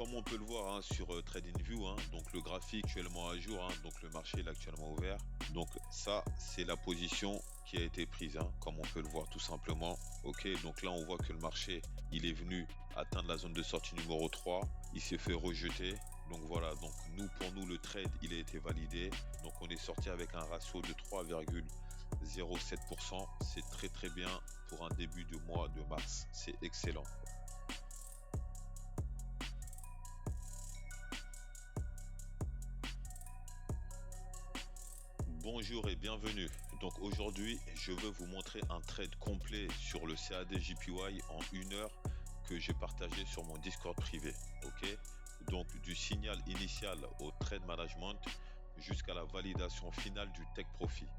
comme on peut le voir sur TradingView, donc le graphique actuellement à jour, donc le marché est actuellement ouvert. Donc ça, c'est la position qui a été prise, comme on peut le voir tout simplement. Ok, donc là on voit que le marché, il est venu atteindre la zone de sortie numéro 3, il s'est fait rejeter. Donc voilà, donc pour nous le trade, il a été validé. Donc on est sorti avec un ratio de 3,07%. C'est très bien pour un début de mois de mars. C'est excellent. Bonjour et bienvenue. Donc aujourd'hui, je veux vous montrer un trade complet sur le CAD-JPY en 1 heure que j'ai partagé sur mon Discord privé. Ok, donc du signal initial au trade management jusqu'à la validation finale du take profit.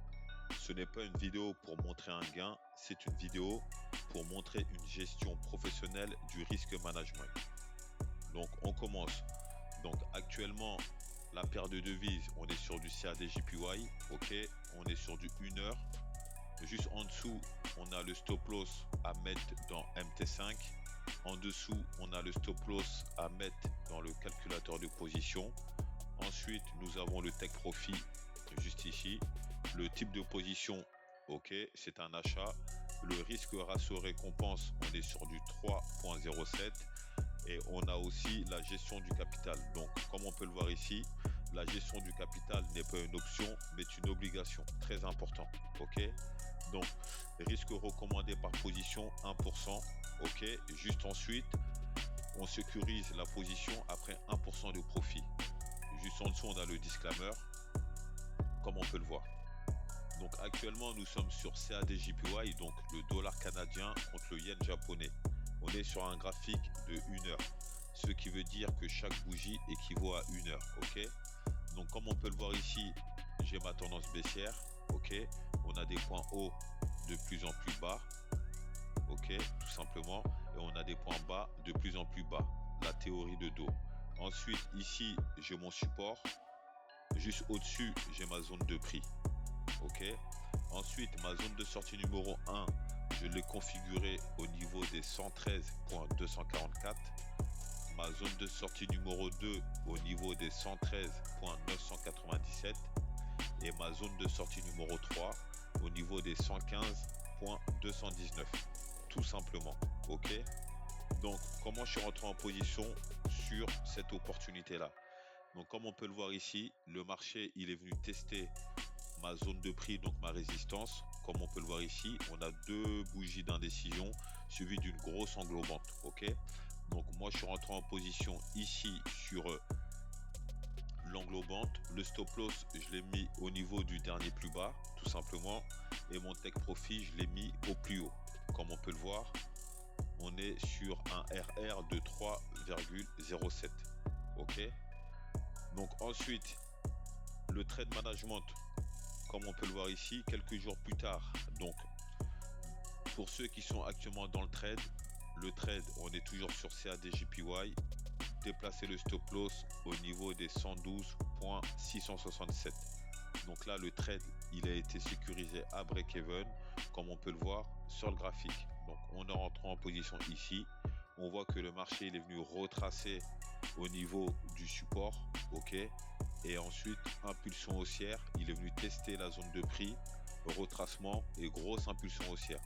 Ce n'est pas une vidéo pour montrer un gain, c'est une vidéo pour montrer une gestion professionnelle du risque management. Donc on commence. Donc actuellement, la paire de devises, on est sur du CAD-JPY, ok, on est sur du 1 heure. Juste en dessous, on a le stop loss à mettre dans MT5. En dessous, on a le stop loss à mettre dans le calculateur de position. Ensuite, nous avons le take profit juste ici. Le type de position, ok, c'est un achat. Le risque ratio récompense, on est sur du 3.07. Et on a aussi la gestion du capital. Donc, comme on peut le voir ici, la gestion du capital n'est pas une option, mais une obligation. Très important. Ok. Donc, risque recommandé par position 1%. Ok. Juste ensuite, on sécurise la position après 1% de profit. Juste en dessous, on a le disclaimer, comme on peut le voir. Donc, actuellement, nous sommes sur CAD-JPY, donc le dollar canadien contre le yen japonais. On est sur un graphique de 1 heure, ce qui veut dire que chaque bougie équivaut à 1 heure. Ok, donc comme on peut le voir ici, j'ai ma tendance baissière. Ok, on a des points hauts de plus en plus bas. Ok, tout simplement, et on a des points bas de plus en plus bas. La théorie de dos. Ensuite, ici, j'ai mon support. Juste au-dessus, j'ai ma zone de prix. Ok, ensuite, ma zone de sortie numéro 1. Je l'ai configuré au niveau des 113.244. Ma zone de sortie numéro 2 au niveau des 113.997. Et ma zone de sortie numéro 3 au niveau des 115.219. Tout simplement. Ok. Donc, comment je suis rentré en position sur cette opportunité-là? Donc, comme on peut le voir ici, le marché, il est venu tester ma zone de prix, donc ma résistance. Comme on peut le voir ici, on a deux bougies d'indécision suivies d'une grosse englobante. Ok, donc moi je suis rentré en position ici sur l'englobante. Le stop loss, je l'ai mis au niveau du dernier plus bas, tout simplement, et mon take profit, je l'ai mis au plus haut. Comme on peut le voir, on est sur un RR de 3,07. Ok, donc ensuite le trade management, comme on peut le voir ici, quelques jours plus tard. Donc, pour ceux qui sont actuellement dans le trade, on est toujours sur CAD-JPY. Déplacer le stop loss au niveau des 112.667. Donc là, le trade, il a été sécurisé à break-even, comme on peut le voir sur le graphique. Donc, on est rentré en position ici. On voit que le marché, il est venu retracer au niveau du support. Ok. Et ensuite, impulsion haussière, il est venu tester la zone de prix, retracement et grosse impulsion haussière.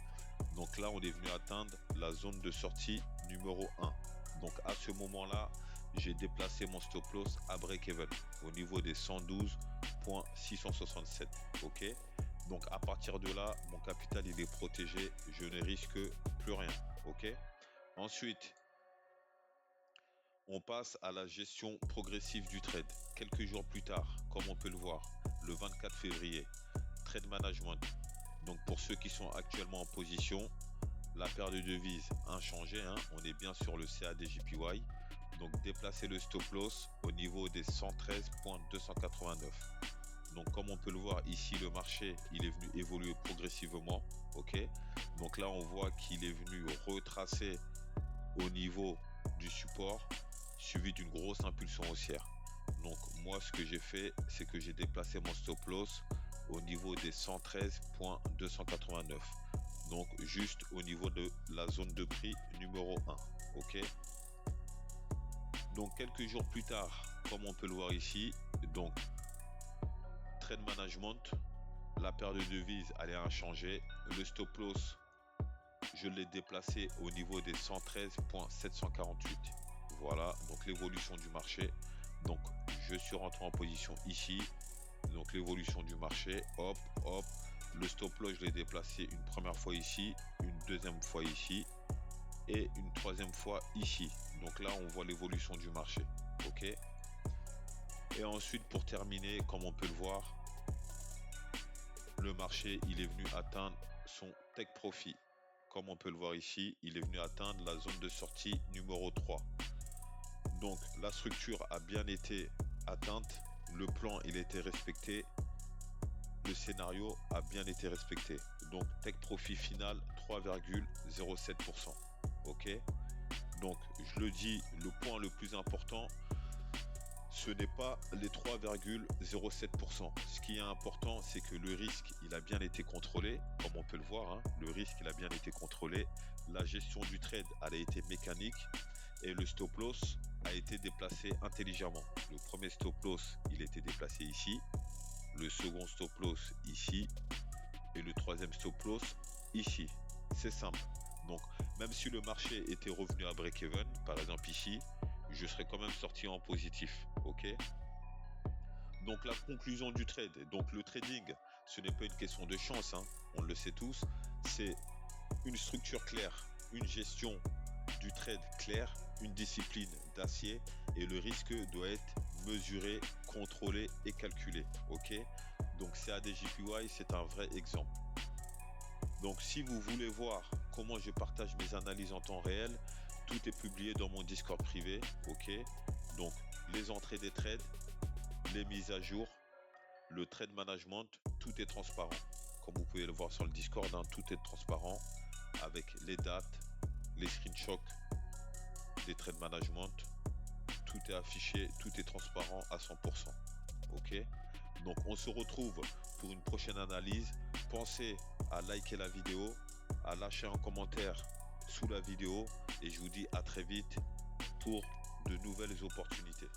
Donc là, on est venu atteindre la zone de sortie numéro 1. Donc à ce moment-là, j'ai déplacé mon stop loss à break-even au niveau des 112.667. Ok. Donc à partir de là, mon capital, il est protégé. Je ne risque plus rien. Ok. Ensuite, on passe à la gestion progressive du trade. Quelques jours plus tard, comme on peut le voir, le 24 février, trade management. Donc pour ceux qui sont actuellement en position, la paire de devises inchangée, on est bien sur le CAD-JPY. Donc déplacer le stop loss au niveau des 113.289. Donc comme on peut le voir ici, le marché, il est venu évoluer progressivement. Ok. Donc là, on voit qu'il est venu retracer au niveau du support, suivi d'une grosse impulsion haussière. Donc moi, ce que j'ai fait, c'est que j'ai déplacé mon stop loss au niveau des 113.289. Donc juste au niveau de la zone de prix numéro 1. Ok. Donc quelques jours plus tard, comme on peut le voir ici, donc trade management, la paire de devises elle est inchangée, le stop loss je l'ai déplacé au niveau des 113.748. Voilà, donc l'évolution du marché. Donc je suis rentré en position ici, donc l'évolution du marché, hop hop, le stop loss je l'ai déplacé une première fois ici, une deuxième fois ici et une troisième fois ici. Donc là on voit l'évolution du marché, ok. Et ensuite pour terminer, comme on peut le voir, le marché il est venu atteindre son take profit. Comme on peut le voir ici, il est venu atteindre la zone de sortie numéro 3. Donc la structure a bien été atteinte, le plan il a été respecté, le scénario a bien été respecté. Donc take profit final 3,07%. Ok. Donc je le dis, le point le plus important, ce n'est pas les 3,07%. Ce qui est important, c'est que le risque, il a bien été contrôlé, comme on peut le voir, hein. Le risque, il a bien été contrôlé. La gestion du trade, elle a été mécanique et le stop loss a été déplacé intelligemment. Le premier stop loss, il était déplacé ici, le second stop loss ici et le troisième stop loss ici. C'est simple. Donc, même si le marché était revenu à break-even, par exemple ici, je serais quand même sorti en positif, ok. Donc la conclusion du trade, donc le trading, ce n'est pas une question de chance, hein, on le sait tous, c'est une structure claire, une gestion du trade claire, une discipline d'acier et le risque doit être mesuré, contrôlé et calculé, ok. Donc CADJPY, c'est un vrai exemple. Donc si vous voulez voir comment je partage mes analyses en temps réel, tout est publié dans mon Discord privé, ok. Donc les entrées des trades, les mises à jour, le trade management, tout est transparent. Comme vous pouvez le voir sur le Discord, hein, tout est transparent avec les dates, les screenshots des trade management, tout est affiché, tout est transparent à 100%, ok. Donc on se retrouve pour une prochaine analyse. Pensez à liker la vidéo, à lâcher un commentaire sous la vidéo et je vous dis à très vite pour de nouvelles opportunités.